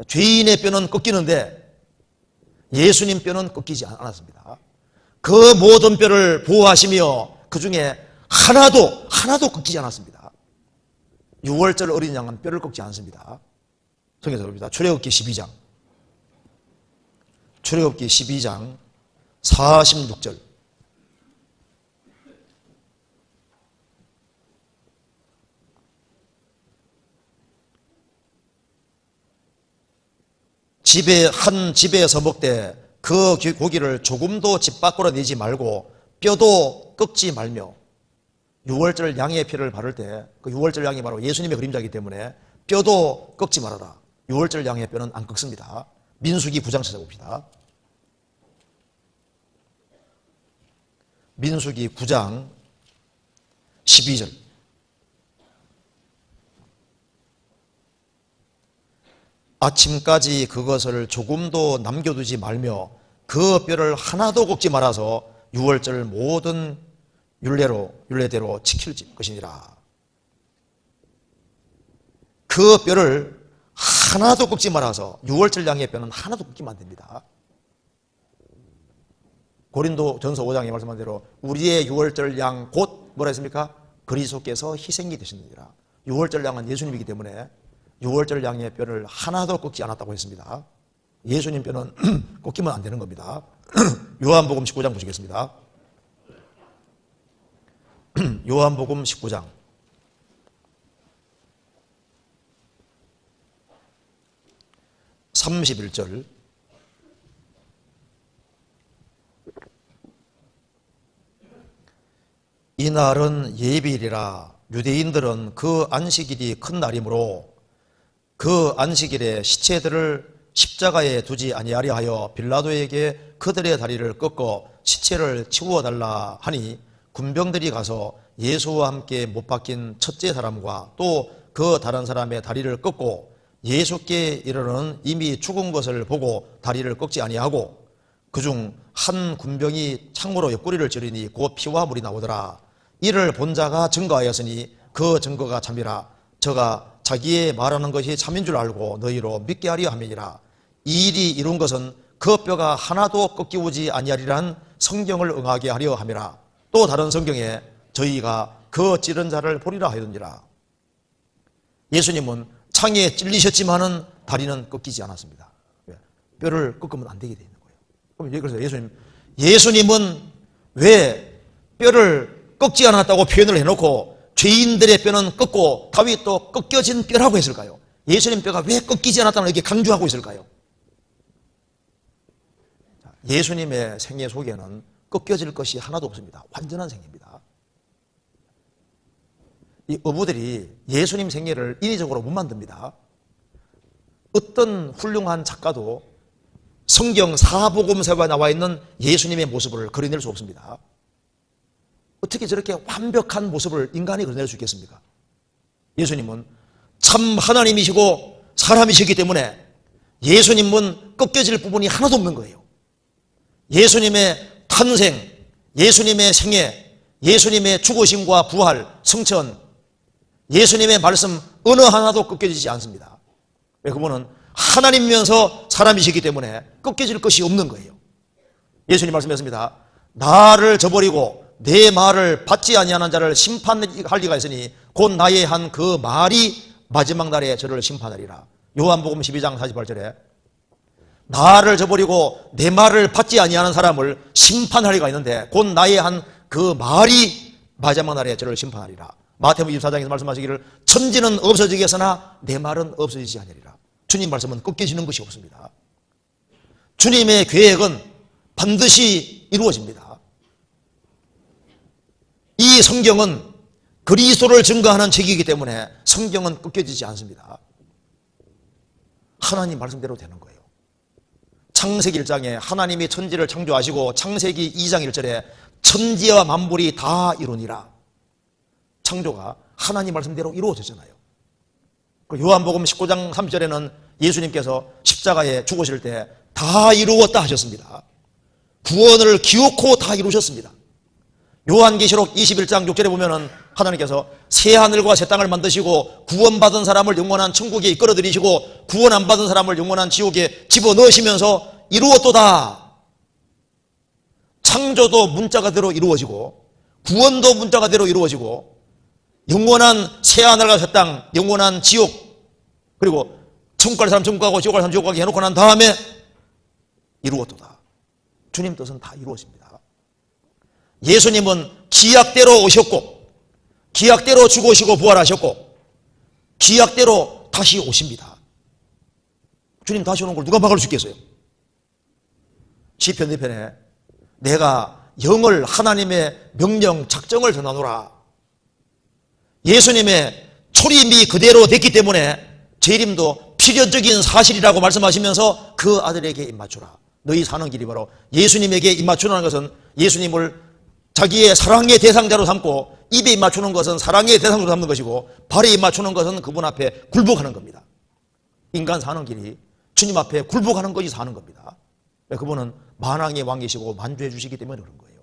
죄인의 뼈는 꺾이는데 예수님 뼈는 꺾이지 않았습니다. 그 모든 뼈를 보호하시며 그 중에 하나도 꺾이지 않았습니다. 6월절 어린 양은 뼈를 꺾지 않습니다. 성경에서 봅니다. 출애굽기 12장 46절 한 집에서 먹되 그 고기를 조금도 집 밖으로 내지 말고 뼈도 꺾지 말며 6월절 양의 피를 바를 때 그 6월절 양이 바로 예수님의 그림자이기 때문에 뼈도 꺾지 말아라. 6월절 양의 뼈는 안 꺾습니다. 민수기 9장 찾아봅시다. 민수기 9장 12절 아침까지 그것을 조금도 남겨두지 말며 그 뼈를 하나도 꺾지 말아서 6월절 모든 율례대로 지킬 것이니라. 그 뼈를 하나도 꺾지 말아서 6월절 양의 뼈는 하나도 꺾이면 안 됩니다. 고린도 전서 5장에 말씀한 대로 우리의 6월절 양 곧 뭐라 했습니까? 그리스도께서 희생이 되셨느니라. 6월절 양은 예수님이기 때문에 6월절 양의 뼈를 하나도 꺾지 않았다고 했습니다. 예수님 뼈는 꺾이면 안 되는 겁니다. 요한복음 19장 보시겠습니다. 요한복음 19장 31절 이날은 예비일이라 유대인들은 그 안식일이 큰 날이므로 그 안식일에 시체들을 십자가에 두지 아니하려 하여 빌라도에게 그들의 다리를 꺾어 시체를 치워달라 하니 군병들이 가서 예수와 함께 못 박힌 첫째 사람과 또 그 다른 사람의 다리를 꺾고 예수께 이르러는 이미 죽은 것을 보고 다리를 꺾지 아니하고 그중 한 군병이 창으로 옆구리를 찌르니 곧 피와 물이 나오더라. 이를 본 자가 증거하였으니 그 증거가 참이라. 저가 자기의 말하는 것이 참인 줄 알고 너희로 믿게 하려 함이니라. 이 일이 이룬 것은 그 뼈가 하나도 꺾이우지 아니하리란 성경을 응하게 하려 함이라. 또 다른 성경에 저희가 그 찌른 자를 보리라 하였느니라. 예수님은 창에 찔리셨지만은 다리는 꺾이지 않았습니다. 뼈를 꺾으면 안 되게 되어 있는 거예요. 그래서 예수님은 왜 뼈를 꺾지 않았다고 표현을 해놓고 죄인들의 뼈는 꺾고 다윗도 꺾여진 뼈라고 했을까요? 예수님 뼈가 왜 꺾이지 않았다고 이렇게 강조하고 있을까요? 예수님의 생애 속에는 꺾여질 것이 하나도 없습니다. 완전한 생애입니다. 이 어부들이 예수님 생애를 인위적으로 못 만듭니다. 어떤 훌륭한 작가도 성경 사복음서에 나와 있는 예수님의 모습을 그려낼 수 없습니다. 어떻게 저렇게 완벽한 모습을 인간이 그려낼 수 있겠습니까? 예수님은 참 하나님이시고 사람이시기 때문에 예수님은 꺾여질 부분이 하나도 없는 거예요. 예수님의 탄생, 예수님의 생애, 예수님의 죽으심과 부활, 성천, 예수님의 말씀 어느 하나도 꺾여지지 않습니다. 왜? 그분은 하나님이면서 사람이시기 때문에 꺾여질 것이 없는 거예요. 예수님 말씀하셨습니다. 나를 저버리고 내 말을 받지 아니하는 자를 심판할 리가 있으니 곧 나의 한 그 말이 마지막 날에 저를 심판하리라. 요한복음 12장 48절에 나를 저버리고 내 말을 받지 아니하는 사람을 심판할 리가 있는데 곧 나의 한 그 말이 마지막 날에 저를 심판하리라. 마태복음 24장에서 말씀하시기를 천지는 없어지겠으나 내 말은 없어지지 아니하리라. 주님 말씀은 꺾여지는 것이 없습니다. 주님의 계획은 반드시 이루어집니다. 이 성경은 그리스도를 증거하는 책이기 때문에 성경은 꺾여지지 않습니다. 하나님 말씀대로 되는 거예요. 창세기 1장에 하나님이 천지를 창조하시고 창세기 2장 1절에 천지와 만물이 다 이루니라. 창조가 하나님 말씀대로 이루어졌잖아요. 요한복음 19장 3절에는 예수님께서 십자가에 죽으실 때 다 이루었다 하셨습니다. 구원을 기어코 다 이루셨습니다. 요한계시록 21장 6절에 보면은 하나님께서 새 하늘과 새 땅을 만드시고 구원받은 사람을 영원한 천국에 이끌어들이시고 구원 안 받은 사람을 영원한 지옥에 집어넣으시면서 이루었도다. 창조도 문자가대로 이루어지고 구원도 문자가대로 이루어지고 영원한 새 하늘과 새 땅, 영원한 지옥, 그리고 천국 갈 사람 천국 가고 지옥 갈 사람 지옥 가게 해놓고 난 다음에 이루었도다. 주님 뜻은 다 이루어집니다. 예수님은 기약대로 오셨고 기약대로 죽으시고 부활하셨고 기약대로 다시 오십니다. 주님 다시 오는 걸 누가 막을 수 있겠어요? 시편 2편에 내가 영을 하나님의 명령 작정을 전하노라. 예수님의 초림이 그대로 됐기 때문에 재림도 필연적인 사실이라고 말씀하시면서 그 아들에게 입맞추라. 너희 사는 길이 바로 예수님에게 입맞추는 것은 예수님을 자기의 사랑의 대상자로 삼고 입에 입맞추는 것은 사랑의 대상자로 삼는 것이고 발에 입맞추는 것은 그분 앞에 굴복하는 겁니다. 인간 사는 길이 주님 앞에 굴복하는 것이 사는 겁니다. 그분은 만왕의 왕이시고 만주해 주시기 때문에 그런 거예요.